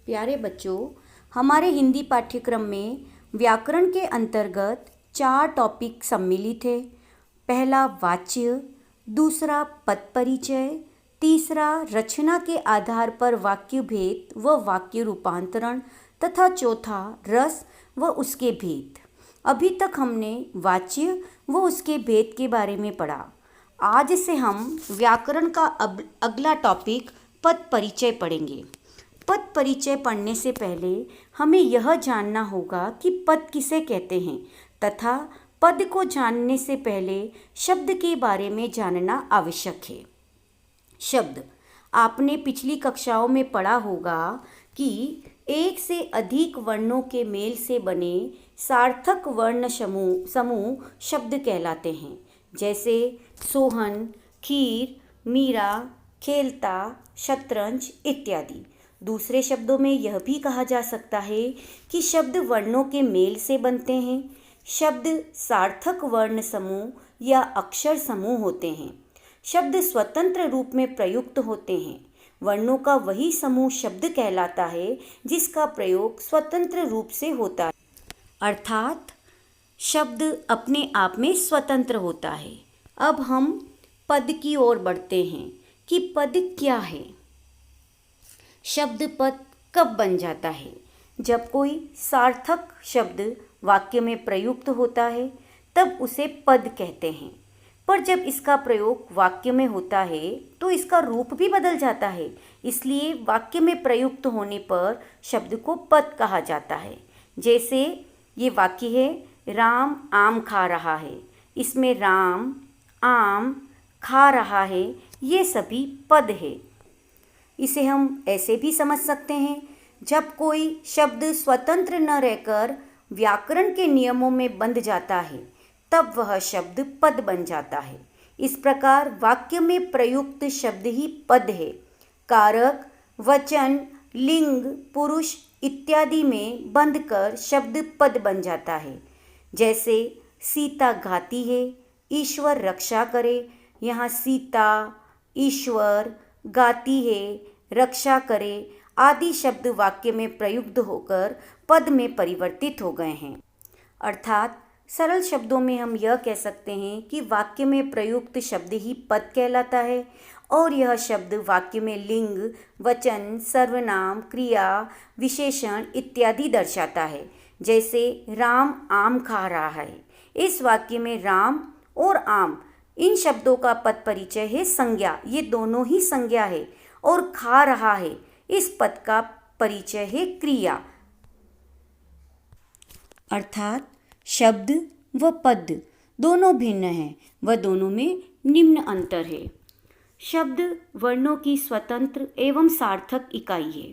प्यारे बच्चों, हमारे हिंदी पाठ्यक्रम में व्याकरण के अंतर्गत 4 टॉपिक सम्मिलित है। पहला वाच्य, दूसरा पद परिचय, तीसरा रचना के आधार पर वाक्य भेद व वाक्य रूपांतरण तथा चौथा रस व उसके भेद। अभी तक हमने वाच्य व उसके भेद के बारे में पढ़ा। आज से हम व्याकरण का अगला टॉपिक पद परिचय पढ़ेंगे। पद परिचय पढ़ने से पहले हमें यह जानना होगा कि पद किसे कहते हैं तथा पद को जानने से पहले शब्द के बारे में जानना आवश्यक है। शब्द आपने पिछली कक्षाओं में पढ़ा होगा कि एक से अधिक वर्णों के मेल से बने सार्थक वर्ण समूह शब्द कहलाते हैं, जैसे सोहन, खीर, मीरा, खेलता, शतरंज इत्यादि। दूसरे शब्दों में यह भी कहा जा सकता है कि शब्द वर्णों के मेल से बनते हैं। शब्द सार्थक वर्ण समूह या अक्षर समूह होते हैं। शब्द स्वतंत्र रूप में प्रयुक्त होते हैं। वर्णों का वही समूह शब्द कहलाता है जिसका प्रयोग स्वतंत्र रूप से होता है, अर्थात शब्द अपने आप में स्वतंत्र होता है। अब हम पद की ओर बढ़ते हैं कि पद क्या है। शब्द पद कब बन जाता है? जब कोई सार्थक शब्द वाक्य में प्रयुक्त होता है तब उसे पद कहते हैं। पर जब इसका प्रयोग वाक्य में होता है तो इसका रूप भी बदल जाता है, इसलिए वाक्य में प्रयुक्त होने पर शब्द को पद कहा जाता है। जैसे ये वाक्य है, राम आम खा रहा है। इसमें राम, आम, खा रहा है, ये सभी पद है। इसे हम ऐसे भी समझ सकते हैं, जब कोई शब्द स्वतंत्र न रहकर व्याकरण के नियमों में बंध जाता है तब वह शब्द पद बन जाता है। इस प्रकार वाक्य में प्रयुक्त शब्द ही पद है। कारक, वचन, लिंग, पुरुष इत्यादि में बंधकर शब्द पद बन जाता है। जैसे सीता घाती है, ईश्वर रक्षा करे। यहाँ सीता, ईश्वर, गाती है, रक्षा करे आदि शब्द वाक्य में प्रयुक्त होकर पद में परिवर्तित हो गए हैं। अर्थात सरल शब्दों में हम यह कह सकते हैं कि वाक्य में प्रयुक्त शब्द ही पद कहलाता है और यह शब्द वाक्य में लिंग, वचन, सर्वनाम, क्रिया, विशेषण इत्यादि दर्शाता है। जैसे राम आम खा रहा है। इस वाक्य में राम और आम इन शब्दों का पद परिचय है संज्ञा, ये दोनों ही संज्ञा है। और खा रहा है, इस पद का परिचय है क्रिया। अर्थात शब्द व पद दोनों भिन्न हैं व दोनों में निम्न अंतर है। शब्द वर्णों की स्वतंत्र एवं सार्थक इकाई है।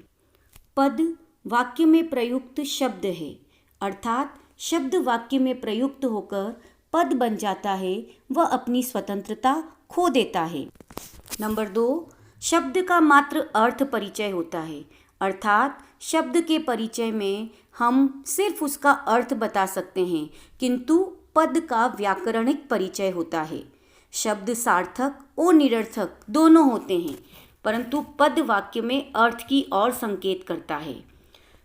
पद वाक्य में प्रयुक्त शब्द है, अर्थात शब्द वाक्य में प्रयुक्त होकर पद बन जाता है वह अपनी स्वतंत्रता खो देता है। नंबर 2, शब्द का मात्र अर्थ परिचय होता है, अर्थात शब्द के परिचय में हम सिर्फ उसका अर्थ बता सकते हैं, किंतु पद का व्याकरणिक परिचय होता है। शब्द सार्थक और निरर्थक दोनों होते हैं, परंतु पद वाक्य में अर्थ की ओर संकेत करता है।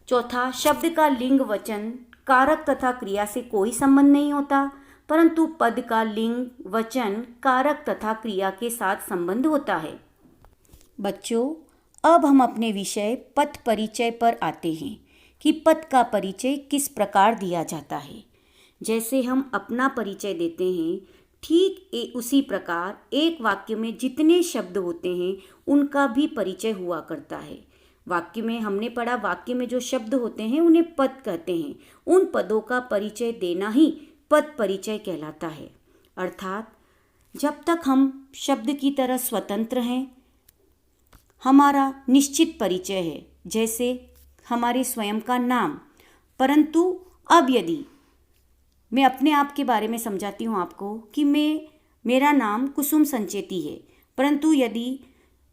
चौथा, शब्द का लिंग, वचन, कारक तथा क्रिया से कोई संबंध नहीं होता, परंतु पद का लिंग, वचन, कारक तथा क्रिया के साथ संबंध होता है। बच्चों, अब हम अपने विषय पद परिचय पर आते हैं कि पद का परिचय किस प्रकार दिया जाता है। जैसे हम अपना परिचय देते हैं, ठीक उसी प्रकार एक वाक्य में जितने शब्द होते हैं उनका भी परिचय हुआ करता है। वाक्य में हमने पढ़ा, वाक्य में जो शब्द होते हैं उन्हें पद कहते हैं। उन पदों का परिचय देना ही पद परिचय कहलाता है। अर्थात जब तक हम शब्द की तरह स्वतंत्र हैं, हमारा निश्चित परिचय है, जैसे हमारे स्वयं का नाम। परंतु अब यदि मैं अपने आप के बारे में समझाती हूँ आपको कि मेरा नाम कुसुम संचेती है, परंतु यदि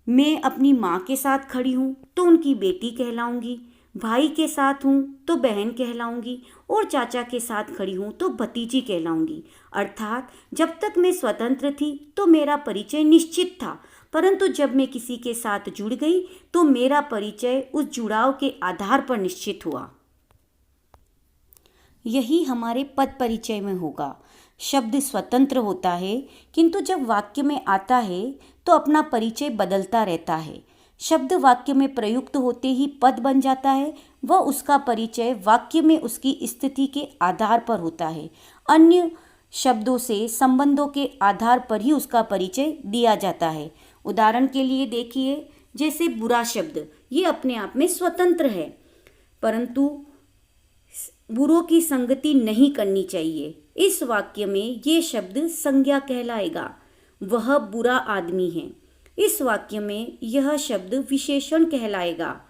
मैं अपनी माँ के साथ खड़ी हूँ तो उनकी बेटी कहलाऊँगी, भाई के साथ हूँ तो बहन कहलाऊँगी और चाचा के साथ खड़ी हूँ तो भतीजी कहलाऊँगी। अर्थात जब तक मैं स्वतंत्र थी तो मेरा परिचय निश्चित था, परंतु जब मैं किसी के साथ जुड़ गई तो मेरा परिचय उस जुड़ाव के आधार पर निश्चित हुआ। यही हमारे पद परिचय में होगा। शब्द स्वतंत्र होता है, किंतु जब वाक्य में आता है तो अपना परिचय बदलता रहता है। शब्द वाक्य में प्रयुक्त होते ही पद बन जाता है, वह उसका परिचय वाक्य में उसकी स्थिति के आधार पर होता है। अन्य शब्दों से संबंधों के आधार पर ही उसका परिचय दिया जाता है। उदाहरण के लिए देखिए, जैसे बुरा शब्द, ये अपने आप में स्वतंत्र है, परंतु बुरों की संगति नहीं करनी चाहिए। इस वाक्य में ये शब्द संज्ञा कहलाएगा, वह बुरा आदमी है। इस वाक्य में यह शब्द विशेषण कहलाएगा,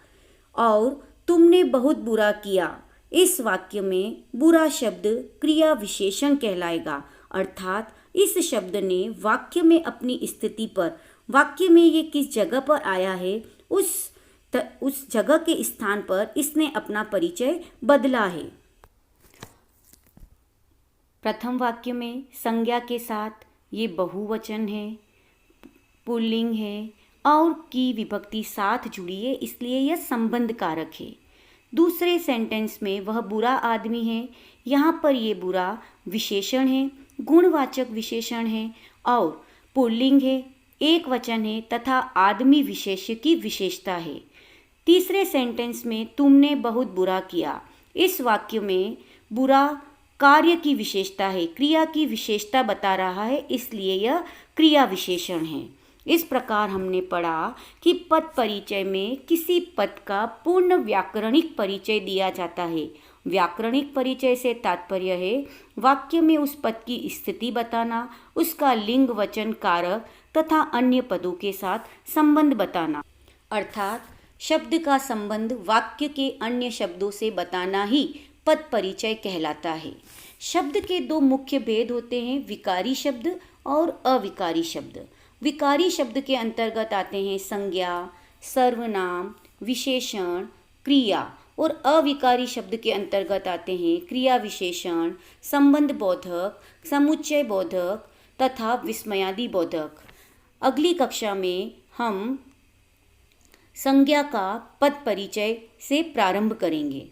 और तुमने बहुत बुरा किया। इस वाक्य में बुरा शब्द क्रिया विशेषण कहलाएगा, अर्थात इस शब्द ने वाक्य में अपनी स्थिति पर, वाक्य में ये किस जगह पर आया है, उस जगह के स्थान पर इसने अपना परिचय बदला है। प्रथम वाक्य में संज्ञा के साथ ये बहुवचन है, पुल्लिंग है और की विभक्ति साथ जुड़ी है, इसलिए यह संबंध कारक है। दूसरे सेंटेंस में वह बुरा आदमी है, यहाँ पर ये बुरा विशेषण है, गुणवाचक विशेषण है और पुल्लिंग है, एक वचन है तथा आदमी विशेष्य की विशेषता है। तीसरे सेंटेंस में तुमने बहुत बुरा किया। इस वाक्य में बुरा कार्य की विशेषता है, क्रिया की विशेषता बता रहा है, इसलिए यह क्रिया विशेषण है। इस प्रकार हमने पढ़ा कि पद परिचय में किसी पद का पूर्ण व्याकरणिक परिचय दिया जाता है। व्याकरणिक परिचय से तात्पर्य है वाक्य में उस पद की स्थिति बताना, उसका लिंग वचन कारक तथा अन्य पदों के साथ संबंध बताना, अर्थात शब्द का संबंध वाक्य के अन्य शब्दों से बताना ही पद परिचय कहलाता है। शब्द के दो मुख्य भेद होते हैं, विकारी शब्द और अविकारी शब्द। विकारी शब्द के अंतर्गत आते हैं संज्ञा, सर्वनाम, विशेषण, क्रिया, और अविकारी शब्द के अंतर्गत आते हैं क्रिया विशेषण, संबंध बोधक, समुच्चय बोधक तथा विस्मयादि बोधक। अगली कक्षा में हम संज्ञा का पद परिचय से प्रारंभ करेंगे।